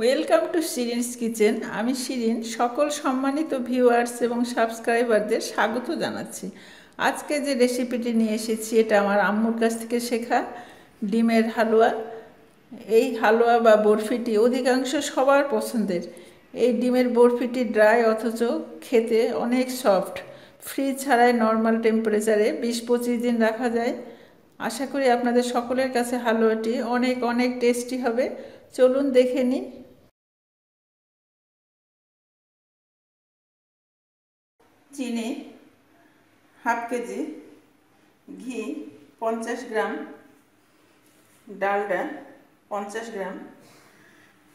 Welcome to শিরিনস kitchen. আমি শিরিন। সকল সম্মানিত ভিউয়ার্স এবং সাবস্ক্রাইবারদের স্বাগত জানাচ্ছি। আজকে যে রেসিপিটি নিয়ে এসেছি এটা আমার আম্মুর কাছ থেকে শেখা ডিমের হালুয়া। এই হালুয়া বা বরফিটি অধিকাংশ সবার পছন্দের। এই ডিমের বরফিটি ড্রাই অথচ খেতে অনেক সফট। ফ্রিজ ছাড়াই নর্মাল টেম্পারেচারে 20-25 দিন রাখা যায়। আশা করি আপনাদের সকলের কাছে হালুয়াটি অনেক অনেক টেস্টি হবে। চলুন দেখে নিই। চিনি হাফ কেজি, ঘি 50 গ্রাম, ডালডা 50 গ্রাম,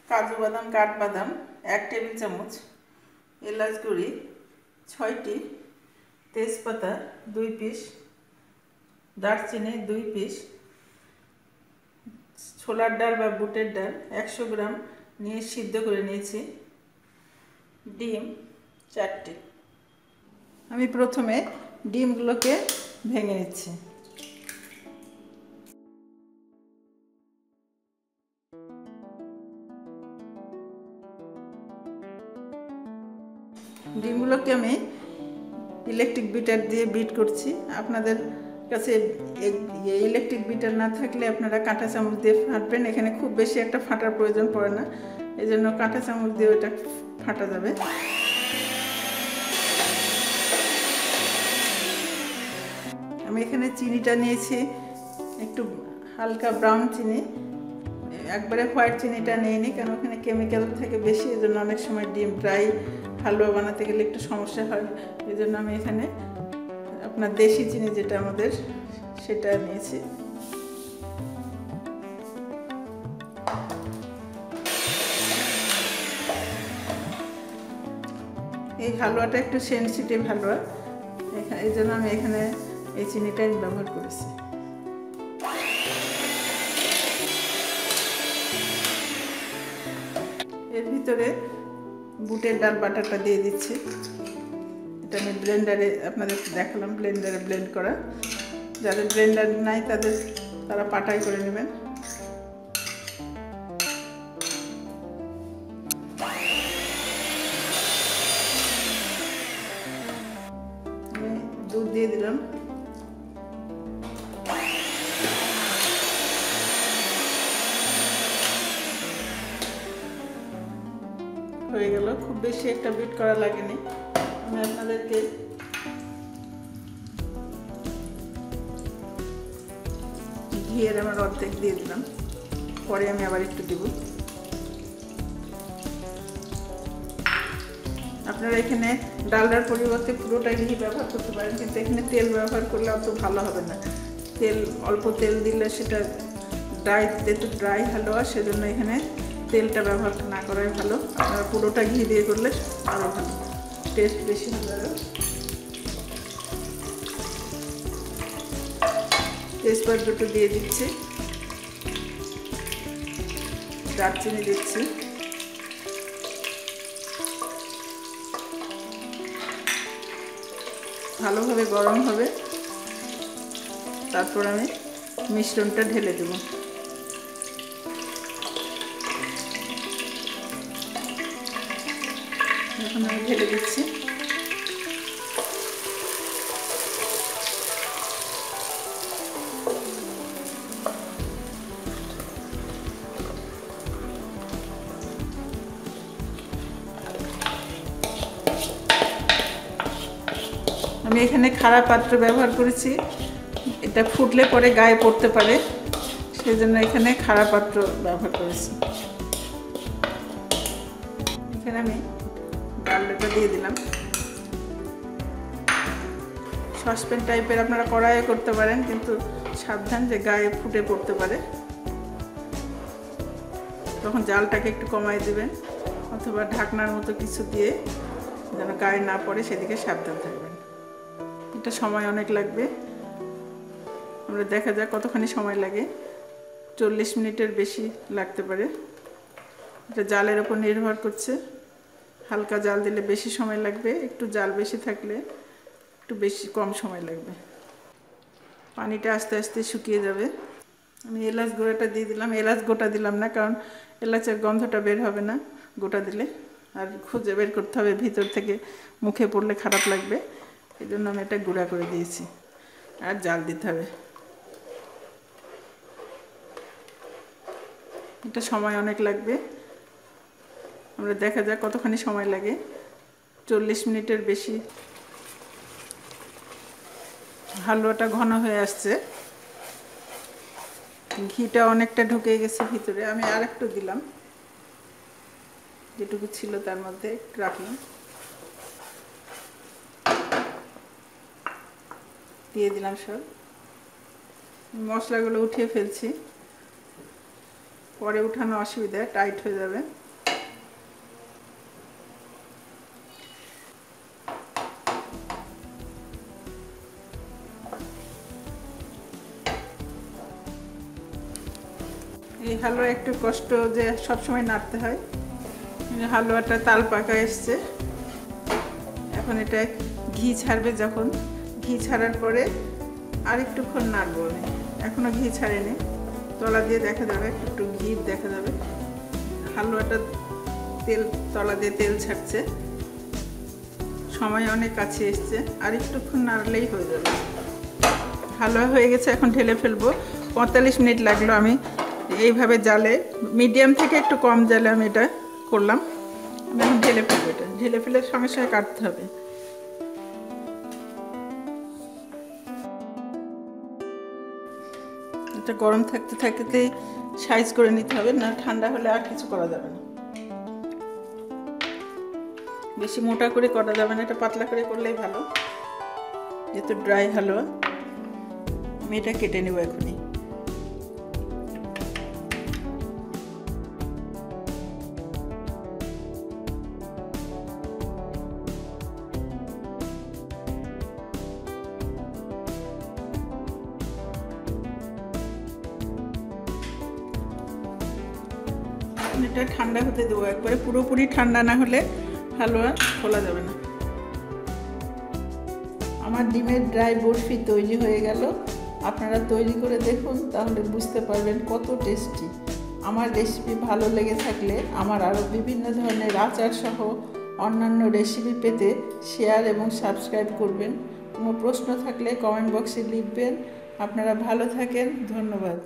কাজু বাদাম কাঠবাদাম 1 টেবিল চামচ, এলাচ গুঁড়ি 6টি, তেজপাতা 2 পিস, দারচিনি 2 পিস, ছোলার ডাল বা বুটের ডাল 100 গ্রাম নিয়ে সিদ্ধ করে নিয়েছি, ডিম 4টি। আমি প্রথমে ডিমগুলোকে ভেঙে নিচ্ছি। ডিমগুলোকে আমি ইলেকট্রিক বিটার দিয়ে বিট করছি। আপনাদের কাছে ইলেকট্রিক বিটার না থাকলে আপনারা কাঁটা চামচ দিয়ে ফাটবেন। এখানে খুব বেশি একটা ফাটার প্রয়োজন পড়ে না, এই জন্য কাঁটা চামচ দিয়ে ওটা ফাটা যাবে। আমি এখানে চিনিটা নিয়েছি একটু হালকা ব্রাউন চিনি, একবারে হোয়াইট চিনিটা নিইনি, কারণ ওখানে কেমিক্যাল থেকে বেশি, এই জন্য অনেক সময় ডিম ড্রাই হালুয়া বানাতে গেলে একটু সমস্যা হয়। এই জন্য আমি এখানে আপনার দেশি চিনি যেটা আমাদের সেটা নিয়েছি। এই হালুয়াটা একটু সেনসিটিভ হালুয়া, এই জন্য আমি এখানে এই চিনিটাই ব্যবহার করেছি। এর ভিতরে বুটের ডাল বাটাটা দিয়ে দিচ্ছি। এটা আমি ব্লেন্ডারে আপনাদের দেখালাম, ব্লেন্ডারে ব্লেন্ড করা। যাদের ব্লেন্ডার নাই তারা পাটাই করে নেবেন। আমি দুধ দিয়ে দিলাম। হয়ে গেল, খুব বেশি একটা বিট করা লাগেনি। আমি আপনাদেরকে ঘিয়ের আমার অর্ধেক দিয়ে দিলাম, পরে আমি আবার একটু দিব। আপনারা এখানে ডালডার পরিবর্তে পুরোটা ঘি ব্যবহার করতে পারেন, কিন্তু এখানে তেল ব্যবহার করলে অত ভালো হবে না। অল্প তেল দিলে সেটা ড্রাই হালুয়া, সেজন্য এখানে তেলটা ব্যবহার না করাই ভালো। আপনারা পুরোটা ঘি দিয়ে করলে আরও ভালো, টেস্ট বেশি হবে। তেজপাতা দুটো দিয়ে দিচ্ছি, দারচিনি দিচ্ছি, ভালোভাবে গরম হবে। তারপর আমি মিশ্রণটা ঢেলে দেব। এখন আমি ঢেলে দিচ্ছি। আমি এখানে খাড়া পাত্র ব্যবহার করেছি, এটা ফুটলে পরে গায়ে পড়তে পারে, সেজন্য এখানে খাড়া পাত্র ব্যবহার করেছি। এখানে আমি ডালটা দিয়ে দিলাম। সসপ্যান টাইপের আপনারা কড়াইয়ে করতে পারেন, কিন্তু সাবধান যে গায়ে ফুটে পড়তে পারে। তখন জালটাকে একটু কমাই দেবেন, অথবা ঢাকনার মতো কিছু দিয়ে যেন গায়ে না পড়ে সেদিকে সাবধান থাকবেন। এটা সময় অনেক লাগবে, আমরা দেখা যাক কতখানি সময় লাগে। 40 মিনিটের বেশি লাগতে পারে। এটা জালের ওপর নির্ভর করছে। হালকা জাল দিলে বেশি সময় লাগবে, একটু জাল বেশি থাকলে একটু কম সময় লাগবে। পানিটা আস্তে আস্তে শুকিয়ে যাবে। আমি এলাচ গুঁড়োটা দিয়ে দিলাম। এলাচ গোটা দিলাম না, কারণ এলাচের গন্ধটা বের হবে না গোটা দিলে, আর খুঁজে বের করতে হবে, ভিতর থেকে মুখে পড়লে খারাপ লাগবে, এই জন্য আমি এটা গুঁড়া করে দিয়েছি। আর জাল দিতে হবে, এটা সময় অনেক লাগবে। আমরা দেখা যাক কতখানি সময় লাগে, 40 মিনিটের বেশি। হালুয়াটা ঘন হয়ে আসছে, ঘিটা অনেকটা ঢুকে গেছে ভিতরে। আমি আর একটু দিলাম, যেটুকু ছিল তার মধ্যে রাখলাম, দিয়ে দিলাম সব মশলাগুলো, উঠিয়ে ফেলছি, পরে উঠানো অসুবিধা, টাইট হয়ে যাবে। এই হালুয়া একটু কষ্ট, যে সবসময় নাড়তে হয়। হালুয়াটা তাল পাকা এসছে, এখন এটা ঘি ছাড়বে। যখন ঘি ছাড়ার পরে আর একটুক্ষণ নাড়বো আমি, এখনো ঘি ছাড়েনি, তলা দিয়ে দেখা যাবে, একটু ঘি দেখা যাবে। হালুয়াটা তেল, তলা দিয়ে তেল ছাড়ছে, সময় অনেক কাছে এসছে, আর একটুক্ষণ নাড়লেই হয়ে যাবে। হালুয়া হয়ে গেছে, এখন ঢেলে ফেলবো। 45 মিনিট লাগলো আমি এইভাবে জালে, মিডিয়াম থেকে একটু কম জালে আমি এটা করলাম। আমি এখন ঢেলে ফেলবো, এটা ঢেলে ফেলে সঙ্গে সঙ্গে কাটতে হবে। এটা গরম থাকতে থাকতে সাইজ করে নিতে হবে, না ঠান্ডা হলে আর কিছু করা যাবে না। বেশি মোটা করে করা যাবে না, এটা পাতলা করে করলেই ভালো, যেহেতু ড্রাই হালুয়া। আমি এটা কেটে নেব এখনই। এটা ঠান্ডা হতে দেবো একবারে, পুরোপুরি ঠান্ডা না হলে হালুয়া খোলা যাবে না। আমার ডিমের ড্রাই বরফি তৈরি হয়ে গেল। আপনারা তৈরি করে দেখুন, তাহলে বুঝতে পারবেন কত টেস্টি। আমার রেসিপি ভালো লেগে থাকলে আমার আরও বিভিন্ন ধরনের আচার সহ অন্যান্য রেসিপি পেতে শেয়ার এবং সাবস্ক্রাইব করবেন। কোনো প্রশ্ন থাকলে কমেন্ট বক্সে লিখবেন। আপনারা ভালো থাকেন, ধন্যবাদ।